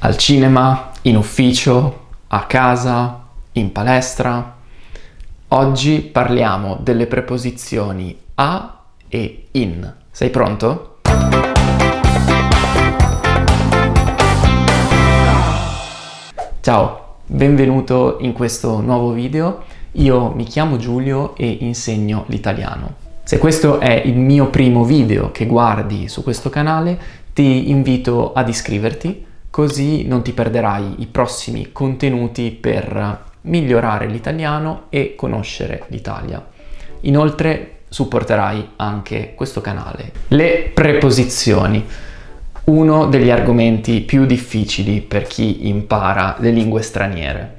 al cinema, in ufficio, a casa, in palestra. Oggi parliamo delle preposizioni a e in. Sei pronto? Ciao, benvenuto in questo nuovo video. Io mi chiamo Giulio e insegno l'italiano. Se questo è il mio primo video che guardi su questo canale, ti invito ad iscriverti, così non ti perderai i prossimi contenuti per migliorare l'italiano e conoscere l'Italia. Inoltre supporterai anche questo canale. Le preposizioni, uno degli argomenti più difficili per chi impara le lingue straniere.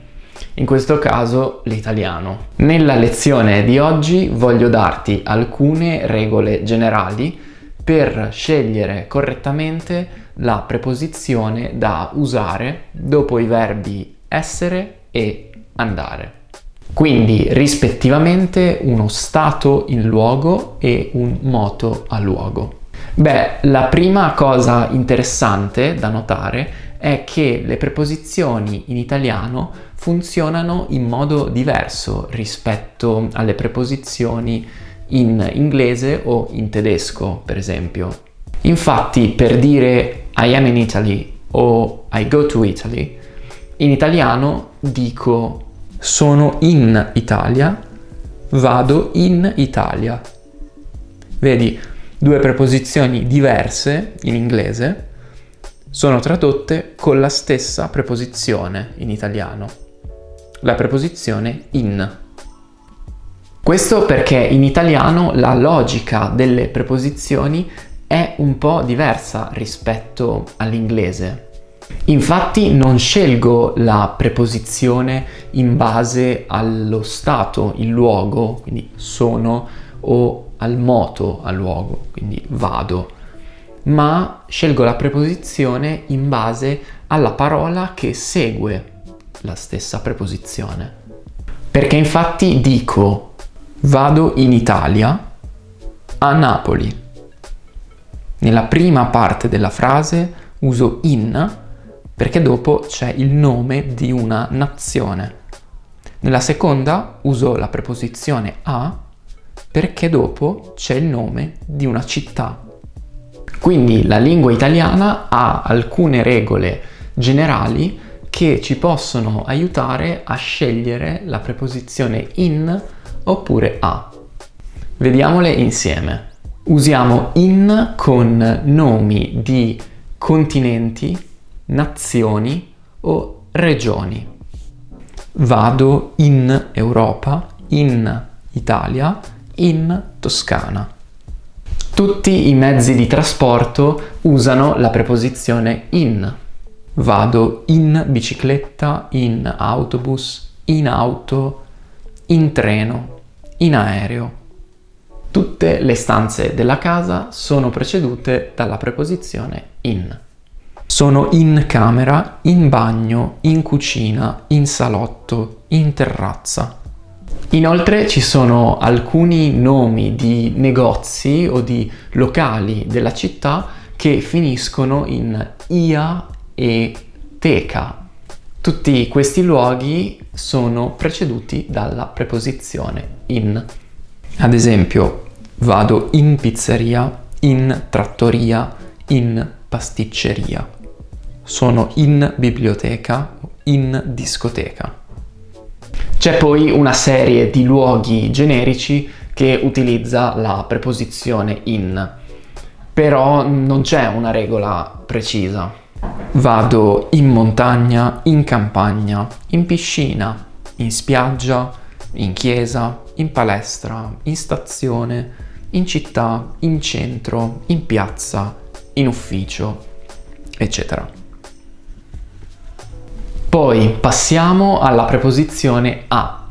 In questo caso l'italiano. Nella lezione di oggi voglio darti alcune regole generali per scegliere correttamente la preposizione da usare dopo i verbi essere e andare. Quindi rispettivamente uno stato in luogo e un moto a luogo. La prima cosa interessante da notare è che le preposizioni in italiano funzionano in modo diverso rispetto alle preposizioni in inglese o in tedesco, per esempio. Infatti, per dire I am in Italy o I go to Italy, in italiano dico sono in Italia, vado in Italia. Vedi, due preposizioni diverse in inglese sono tradotte con la stessa preposizione in italiano, la preposizione in. Questo perché in italiano la logica delle preposizioni è un po' diversa rispetto all'inglese. Infatti non scelgo la preposizione in base allo stato, il luogo, quindi sono, o al moto, al luogo, quindi vado, ma scelgo la preposizione in base alla parola che segue la stessa preposizione. Perché infatti dico vado in Italia a Napoli. Nella prima parte della frase uso in perché dopo c'è il nome di una nazione. Nella seconda uso la preposizione a perché dopo c'è il nome di una città. Quindi la lingua italiana ha alcune regole generali che ci possono aiutare a scegliere la preposizione in oppure a. Vediamole insieme. Usiamo in con nomi di continenti, nazioni o regioni. Vado in Europa, in Italia, in Toscana. Tutti i mezzi di trasporto usano la preposizione in. Vado in bicicletta, in autobus, in auto, in treno, in aereo. Tutte le stanze della casa sono precedute dalla preposizione in. Sono in camera, in bagno, in cucina, in salotto, in terrazza. Inoltre ci sono alcuni nomi di negozi o di locali della città che finiscono in ia e teca. Tutti questi luoghi sono preceduti dalla preposizione in. Ad esempio, vado in pizzeria, in trattoria, in pasticceria. Sono in biblioteca, in discoteca. C'è poi una serie di luoghi generici che utilizza la preposizione in, però non c'è una regola precisa. Vado in montagna, in campagna, in piscina, in spiaggia, in chiesa, in palestra, in stazione, in città, in centro, in piazza, in ufficio, eccetera. Poi passiamo alla preposizione a,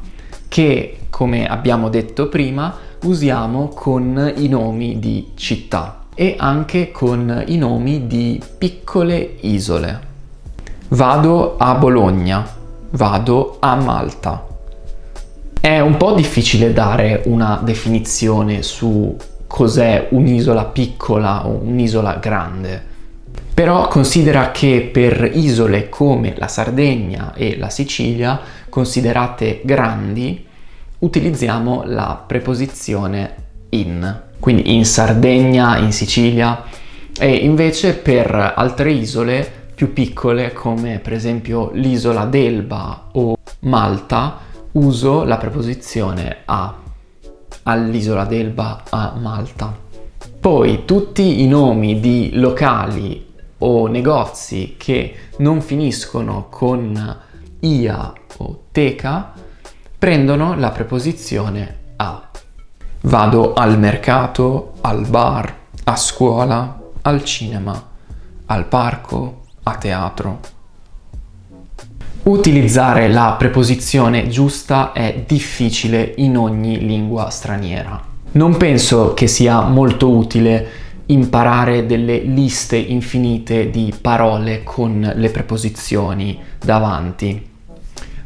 che, come abbiamo detto prima, usiamo con i nomi di città e anche con i nomi di piccole isole. Vado a Bologna, vado a Malta. È un po' difficile dare una definizione su cos'è un'isola piccola o un'isola grande. Però considera che per isole come la Sardegna e la Sicilia, considerate grandi, utilizziamo la preposizione in. Quindi in Sardegna, in Sicilia, e invece per altre isole più piccole come per esempio l'isola d'Elba o Malta uso la preposizione a. All'isola d'Elba, a Malta. Poi tutti i nomi di locali o negozi che non finiscono con ia o teca prendono la preposizione a. Vado al mercato, al bar, a scuola, al cinema, al parco, a teatro. Utilizzare la preposizione giusta è difficile in ogni lingua straniera. Non penso che sia molto utile imparare delle liste infinite di parole con le preposizioni davanti,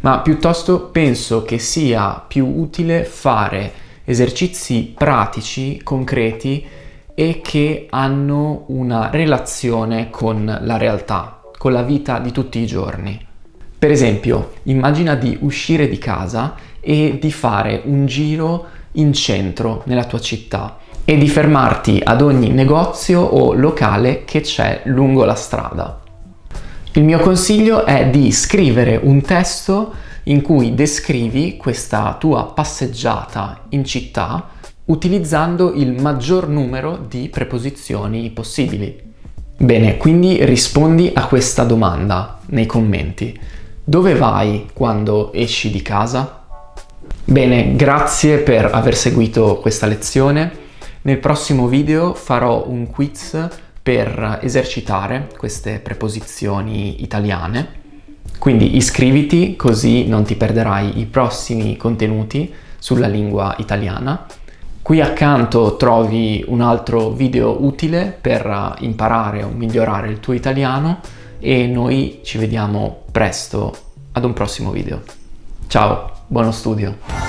ma piuttosto penso che sia più utile fare esercizi pratici, concreti e che hanno una relazione con la realtà, con la vita di tutti i giorni. Per esempio, immagina di uscire di casa e di fare un giro in centro nella tua città e di fermarti ad ogni negozio o locale che c'è lungo la strada. Il mio consiglio è di scrivere un testo in cui descrivi questa tua passeggiata in città utilizzando il maggior numero di preposizioni possibili. Bene, quindi rispondi a questa domanda nei commenti. Dove vai quando esci di casa? Bene, grazie per aver seguito questa lezione. Nel prossimo video farò un quiz per esercitare queste preposizioni italiane. Quindi iscriviti così non ti perderai i prossimi contenuti sulla lingua italiana. Qui accanto trovi un altro video utile per imparare o migliorare il tuo italiano e noi ci vediamo presto ad un prossimo video. Ciao, buono studio!